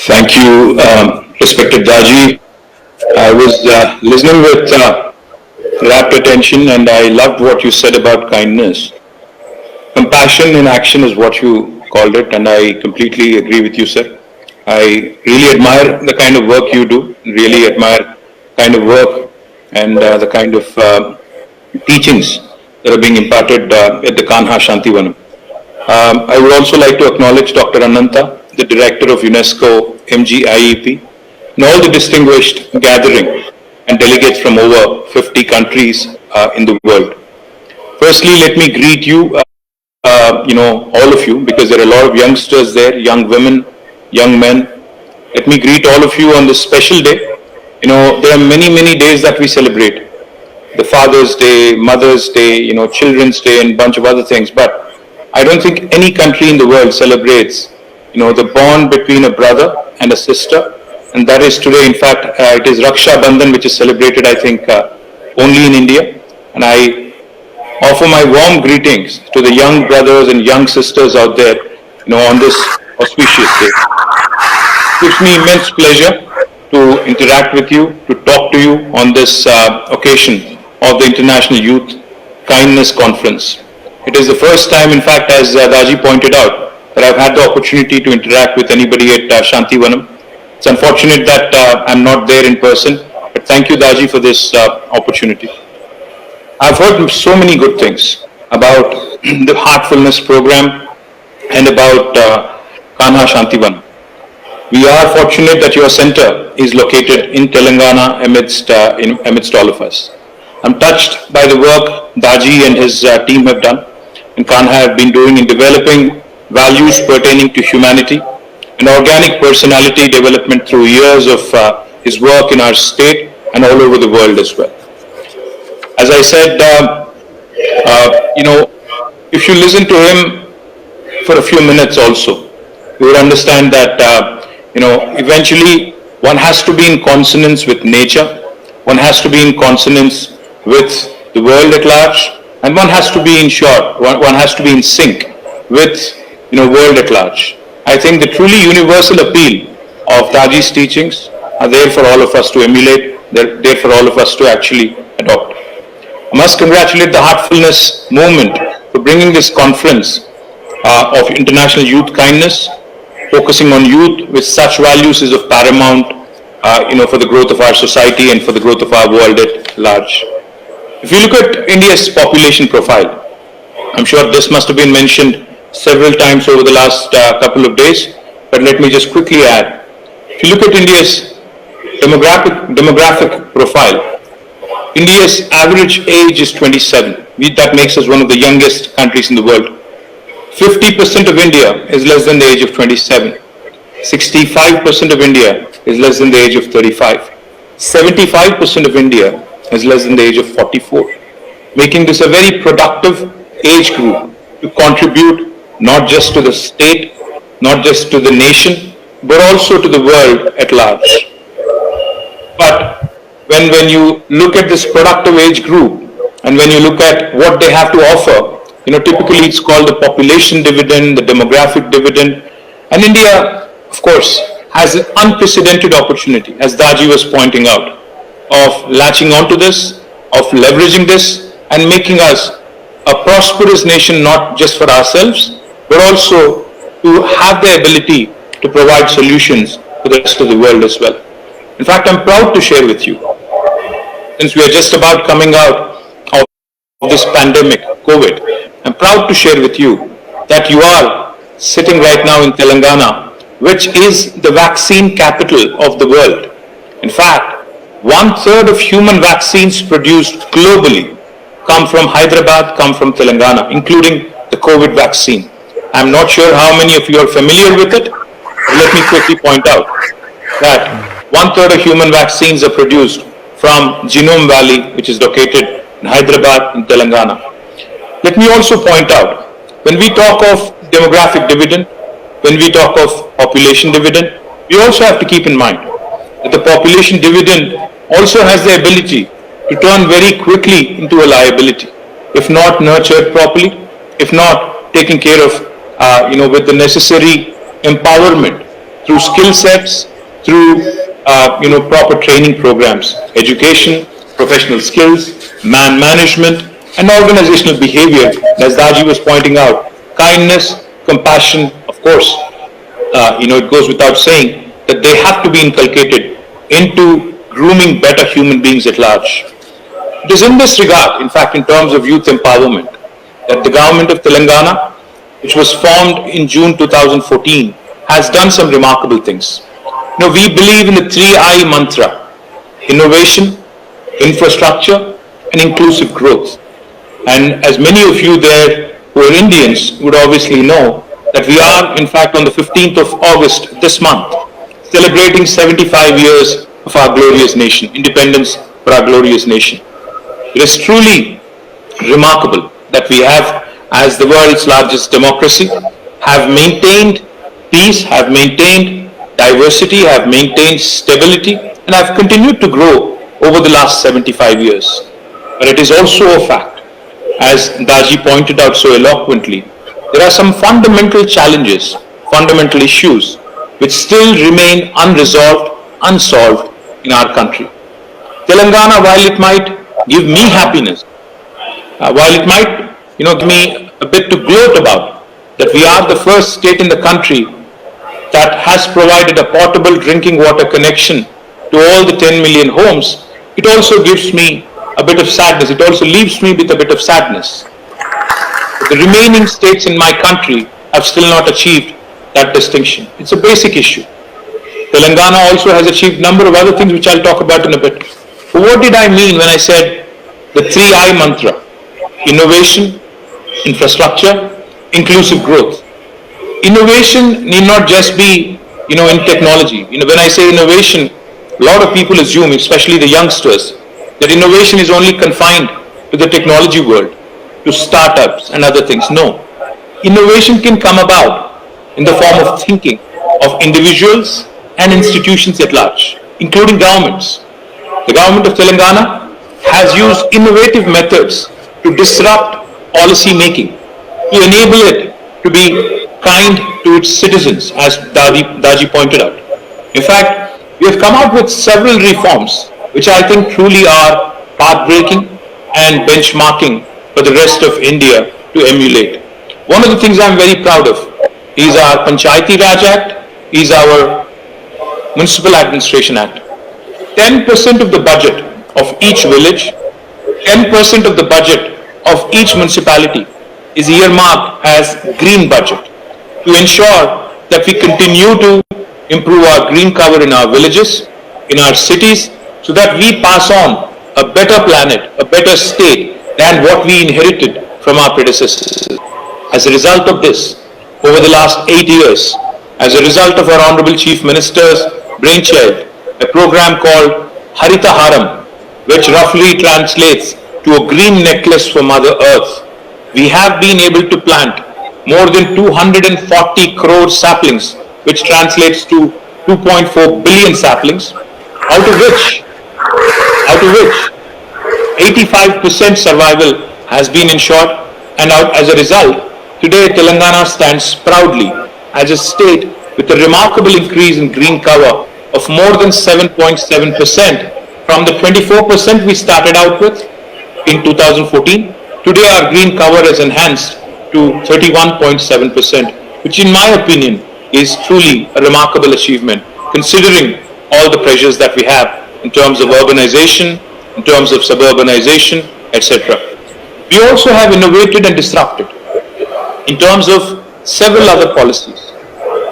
Thank you, respected Daji. I was listening with rapt attention and I loved what you said about kindness. Compassion in action is what you called it, and I completely agree with you, sir. I really admire the kind of work you do, really admire the kind of work and the kind of teachings that are being imparted at the Kanha Shantivanam. I would also like to acknowledge Dr. Ananta, the Director of UNESCO MGIEP, and all the distinguished gathering and delegates from over 50 countries in the world. Firstly, let me greet you, all of you, because there are a lot of youngsters there, young women, young men. Let me greet all of you on this special day. There are many, many days that we celebrate. The Father's Day, Mother's Day, Children's Day, and a bunch of other things. But I don't think any country in the world celebrates, the bond between a brother and a sister. And that is today, in fact, it is Raksha Bandhan, which is celebrated, I think, only in India. And I offer my warm greetings to the young brothers and young sisters out there, on this auspicious day. It gives me immense pleasure to interact with you, to talk to you on this occasion of the International Youth Kindness Conference. It is the first time, in fact, as Daji pointed out, that I've had the opportunity to interact with anybody at Shantivanam. It's unfortunate that I'm not there in person, but thank you, Daji, for this opportunity. I've heard so many good things about the Heartfulness program and about Kanha Shantivanam. We are fortunate that your center is located in Telangana amidst all of us. I'm touched by the work Daji and his team have done and Kanha have been doing in developing values pertaining to humanity and organic personality development through years of his work in our state and all over the world as well. As I said, if you listen to him for a few minutes also, you would understand that, eventually one has to be in consonance with nature, one has to be in consonance with the world at large, and one has to be in short, one has to be in sync with, world at large. I think the truly universal appeal of Daji's teachings are there for all of us to emulate, they're there for all of us to actually adopt. I must congratulate the Heartfulness movement for bringing this conference of international youth kindness, focusing on youth with such values is of paramount, for the growth of our society and for the growth of our world at large. If you look at India's population profile, I'm sure this must have been mentioned several times over the last couple of days, but let me just quickly add. If you look at India's demographic profile, India's average age is 27. That makes us one of the youngest countries in the world. 50% of India is less than the age of 27. 65% of India is less than the age of 35. 75% of India is less than the age of 44, making this a very productive age group to contribute not just to the state, not just to the nation, but also to the world at large. But when you look at this productive age group and when you look at what they have to offer, typically it's called the population dividend, the demographic dividend. And India, of course, has an unprecedented opportunity, as Daji was pointing out, of latching onto this, of leveraging this, and making us a prosperous nation, not just for ourselves, but also to have the ability to provide solutions for the rest of the world as well. In fact, I'm proud to share with you, since we are just about coming out of this pandemic, COVID, I'm proud to share with you that you are sitting right now in Telangana, which is the vaccine capital of the world. In fact, 1/3 of human vaccines produced globally come from Hyderabad, come from Telangana, including the COVID vaccine. I'm not sure how many of you are familiar with it. Let me quickly point out that 1/3 of human vaccines are produced from Genome Valley, which is located in Hyderabad in Telangana. Let me also point out, when we talk of demographic dividend, when we talk of population dividend, we also have to keep in mind that the population dividend also has the ability to turn very quickly into a liability, if not nurtured properly, if not taken care of, with the necessary empowerment through skill sets, through proper training programs, education, professional skills, man management, and organizational behavior. As Daji was pointing out, kindness, compassion, of course, it goes without saying that they have to be inculcated into grooming better human beings at large. It is in this regard, in fact, in terms of youth empowerment, that the government of Telangana, which was formed in June 2014, has done some remarkable things. We believe in the 3I mantra: innovation, infrastructure, and inclusive growth. And as many of you there who are Indians would obviously know, that we are, in fact, on the 15th of August this month, celebrating 75 years of our glorious nation, independence for our glorious nation. It is truly remarkable that we have, as the world's largest democracy, have maintained peace, have maintained diversity, have maintained stability, and have continued to grow over the last 75 years. But it is also a fact, as Daji pointed out so eloquently, there are some fundamental challenges, fundamental issues, which still remain unresolved, unsolved in our country. Telangana, while it might give me happiness, while it might, give me a bit to gloat about, that we are the first state in the country that has provided a portable drinking water connection to all the 10 million homes, it also gives me a bit of sadness. It also leaves me with a bit of sadness. The remaining states in my country have still not achieved that distinction. It's a basic issue. Telangana also has achieved a number of other things which I'll talk about in a bit. But what did I mean when I said the 3I mantra? Innovation, infrastructure, inclusive growth. Innovation need not just be, in technology. When I say innovation, a lot of people assume, especially the youngsters, that innovation is only confined to the technology world, to startups and other things. No. Innovation can come about in the form of thinking of individuals and institutions at large, including governments. The government of Telangana has used innovative methods to disrupt policy making, to enable it to be kind to its citizens, as Daji pointed out. In fact, we have come out with several reforms which I think truly are path-breaking and benchmarking for the rest of India to emulate. One of the things I'm very proud of is our Panchayati Raj Act, is our Municipal Administration Act. 10% of the budget of each village, 10% of the budget of each municipality is earmarked as green budget to ensure that we continue to improve our green cover in our villages, in our cities, so that we pass on a better planet, a better state than what we inherited from our predecessors. As a result of this, over the last 8 years, as a result of our Honorable Chief Minister's brainchild, a program called Harita Haram, which roughly translates to a green necklace for Mother Earth, we have been able to plant more than 240 crore saplings, which translates to 2.4 billion saplings, out of which 85% survival has been ensured, and as a result, today Telangana stands proudly as a state with a remarkable increase in green cover of more than 7.7% from the 24% we started out with in 2014. Today our green cover is enhanced to 31.7%, which in my opinion is truly a remarkable achievement considering all the pressures that we have in terms of urbanization, in terms of suburbanization, etc. We also have innovated and disrupted in terms of several other policies,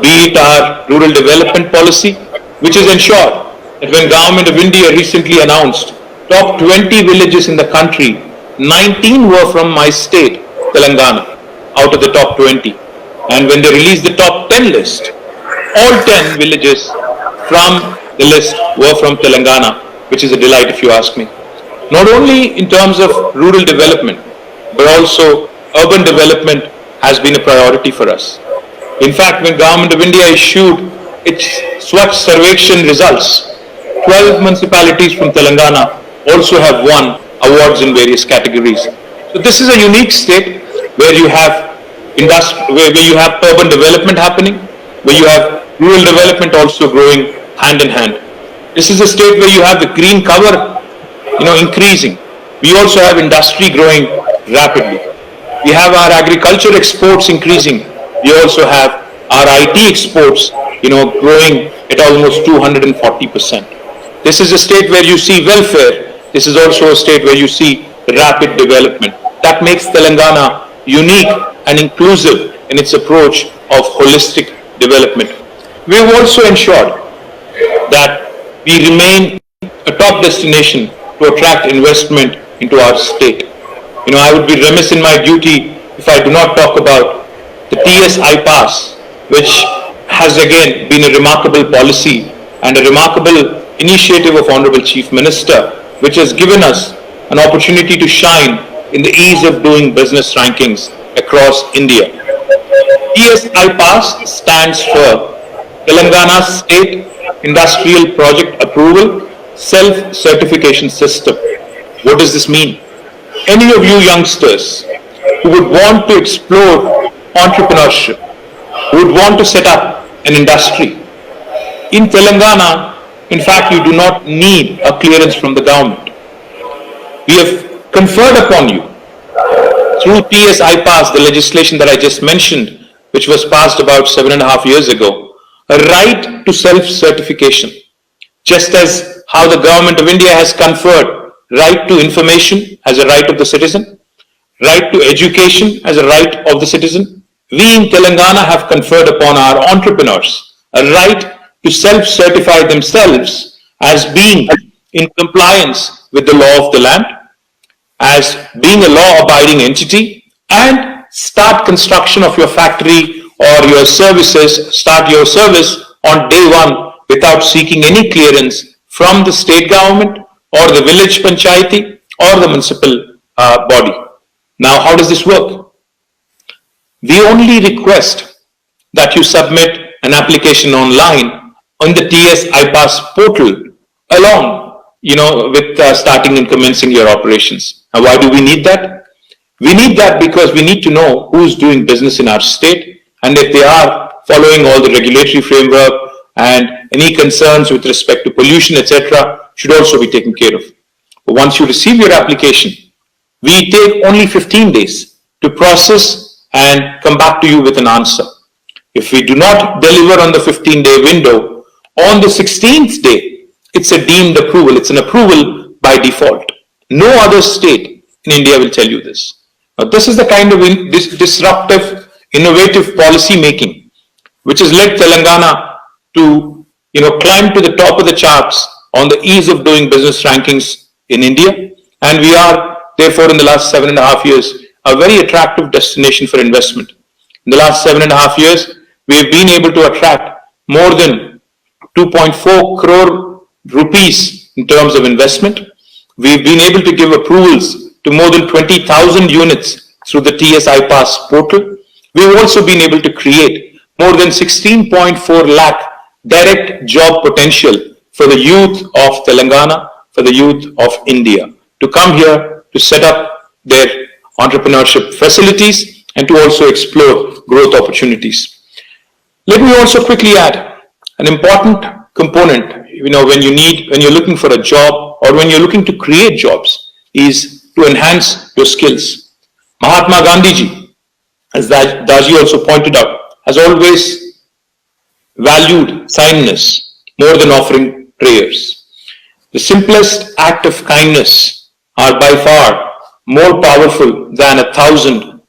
be it our rural development policy, which has ensured that when Government of India recently announced top 20 villages in the country, 19 were from my state, Telangana, out of the top 20. And when they released the top 10 list, all 10 villages from the list were from Telangana, which is a delight if you ask me. Not only in terms of rural development, but also urban development has been a priority for us. In fact, when Government of India issued its Swachh Sarvekshan results, 12 municipalities from Telangana also have won awards in various categories. So this is a unique state where you have urban development happening, where you have Rural development also growing hand in hand. This is a state where you have the green cover, increasing. We also have industry growing rapidly. We have our agriculture exports increasing. We also have our IT exports, growing at almost 240%. This is a state where you see welfare. This is also a state where you see rapid development. That makes Telangana unique and inclusive in its approach of holistic development. We have also ensured that we remain a top destination to attract investment into our state. I would be remiss in my duty if I do not talk about the TS iPass, which has again been a remarkable policy and a remarkable initiative of Honorable Chief Minister, which has given us an opportunity to shine in the ease of doing business rankings across India. TS iPass stands for Telangana State Industrial Project Approval Self-Certification System. What does this mean? Any of you youngsters who would want to explore entrepreneurship, who would want to set up an industry, in Telangana, in fact, you do not need a clearance from the government. We have conferred upon you through TS iPass, the legislation that I just mentioned, which was passed about 7.5 years ago, a right to self-certification, just as how the government of India has conferred right to information as a right of the citizen, right to education as a right of the citizen. We in Telangana have conferred upon our entrepreneurs a right to self-certify themselves as being in compliance with the law of the land, as being a law-abiding entity, and start construction of your factory or your services, start your service on day one without seeking any clearance from the state government or the village panchayati or the municipal body. Now, how does this work? We only request that you submit an application online on the TS iPass portal along, with starting and commencing your operations. Now, why do we need that? We need that because we need to know who's doing business in our state, and if they are following all the regulatory framework and any concerns with respect to pollution, etc., should also be taken care of. But once you receive your application, we take only 15 days to process and come back to you with an answer. If we do not deliver on the 15-day window, on the 16th day, it's a deemed approval. It's an approval by default. No other state in India will tell you this. Now, this is the kind of disruptive, innovative policy making which has led Telangana to, climb to the top of the charts on the ease of doing business rankings in India. And we are, therefore, in the last 7.5 years, a very attractive destination for investment. In the last 7.5 years, we have been able to attract more than 2.4 crore rupees in terms of investment. We've been able to give approvals to more than 20,000 units through the TS iPass portal. We've also been able to create more than 16.4 lakh direct job potential for the youth of Telangana, for the youth of India, to come here to set up their entrepreneurship facilities and to also explore growth opportunities. Let me also quickly add an important component, when you're looking for a job or when you're looking to create jobs, is to enhance your skills. Mahatma Gandhiji, as Daji also pointed out, has always valued kindness more than offering prayers. The simplest act of kindness are by far more powerful than 1,000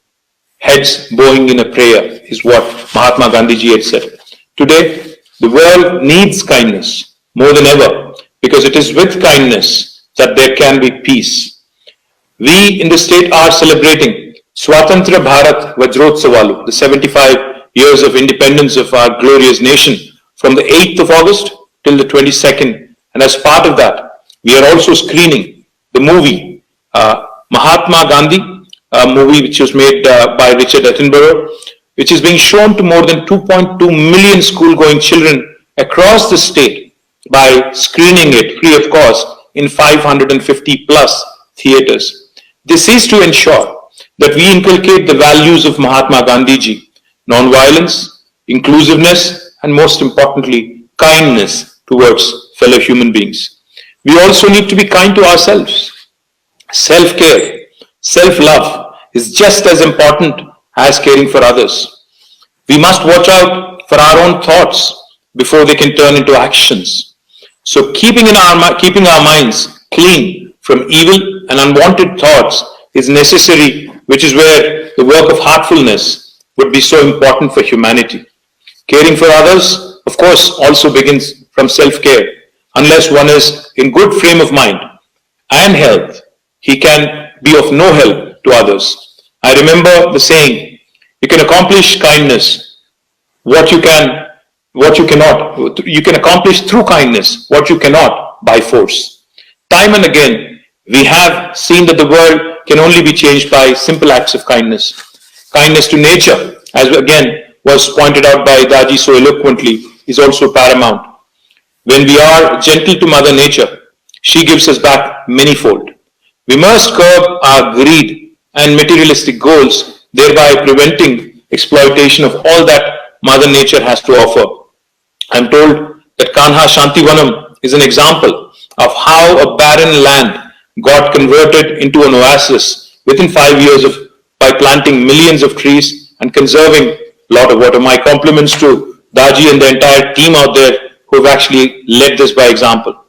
heads bowing in a prayer, is what Mahatma Gandhiji had said. Today, the world needs kindness more than ever, because it is with kindness that there can be peace. We in the state are celebrating Swatantra Bharat Vajrotsavalu, the 75 years of independence of our glorious nation, from the 8th of August till the 22nd. And as part of that, we are also screening the movie Mahatma Gandhi, a movie which was made by Richard Attenborough, which is being shown to more than 2.2 million school-going children across the state by screening it free of cost in 550 plus theaters. This is to ensure that we inculcate the values of Mahatma Gandhiji: non-violence, inclusiveness, and most importantly, kindness towards fellow human beings. We also need to be kind to ourselves. Self-care, self-love is just as important as caring for others. We must watch out for our own thoughts before they can turn into actions. So keeping our minds clean from evil and unwanted thoughts is necessary, which is where the work of heartfulness would be so important for humanity. Caring for others, of course, also begins from self-care. Unless one is in good frame of mind and health, he can be of no help to others. I remember the saying, you can accomplish kindness what you cannot, you can accomplish through kindness what you cannot by force. Time and again, we have seen that the world can only be changed by simple acts of kindness. Kindness to nature, as again was pointed out by Daji so eloquently, is also paramount. When we are gentle to Mother Nature, she gives us back manyfold. We must curb our greed and materialistic goals, thereby preventing exploitation of all that Mother Nature has to offer. I'm told that Kanha Shantivanam is an example of how a barren land got converted into an oasis within 5 years by planting millions of trees and conserving a lot of water. My compliments to Daji and the entire team out there who have actually led this by example.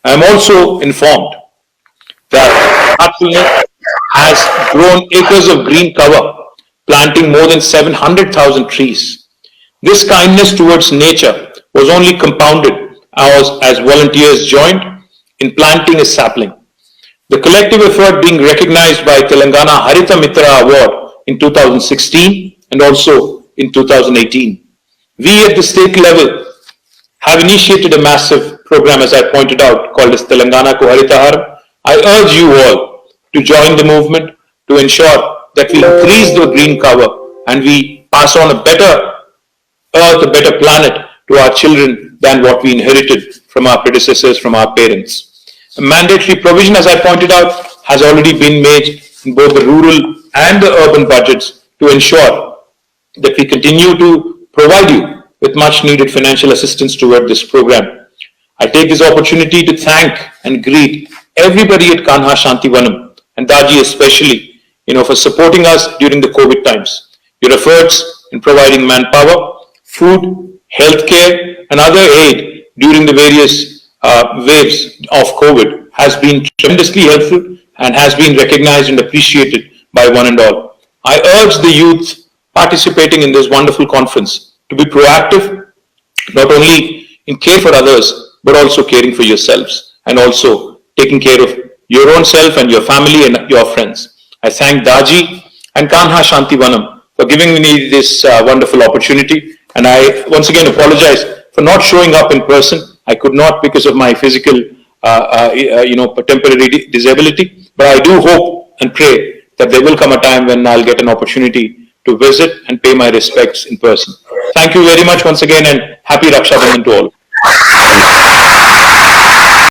I am also informed that Heartfulness has grown acres of green cover, planting more than 700,000 trees. This kindness towards nature was only compounded as volunteers joined in planting a sapling. The collective effort being recognized by Telangana Harita Mitra Award in 2016 and also in 2018. We at the state level have initiated a massive program, as I pointed out, called as Telangana Ko Haritahar. I urge you all to join the movement to ensure that we increase the green cover and we pass on a better earth, a better planet to our children than what we inherited from our predecessors, from our parents. A mandatory provision, as I pointed out, has already been made in both the rural and the urban budgets to ensure that we continue to provide you with much needed financial assistance toward this program. I take this opportunity to thank and greet everybody at Kanha Shantivanam and Daji especially, for supporting us during the COVID times. Your efforts in providing manpower, food, healthcare, and other aid during the various waves of COVID has been tremendously helpful and has been recognized and appreciated by one and all. I urge the youth participating in this wonderful conference to be proactive, not only in care for others, but also caring for yourselves and also taking care of your own self and your family and your friends. I thank Daji and Kanha Shantivanam for giving me this wonderful opportunity. And I once again apologize for not showing up in person. I could not because of my physical, temporary disability. But I do hope and pray that there will come a time when I'll get an opportunity to visit and pay my respects in person. Thank you very much once again and happy Raksha Bandhan to all.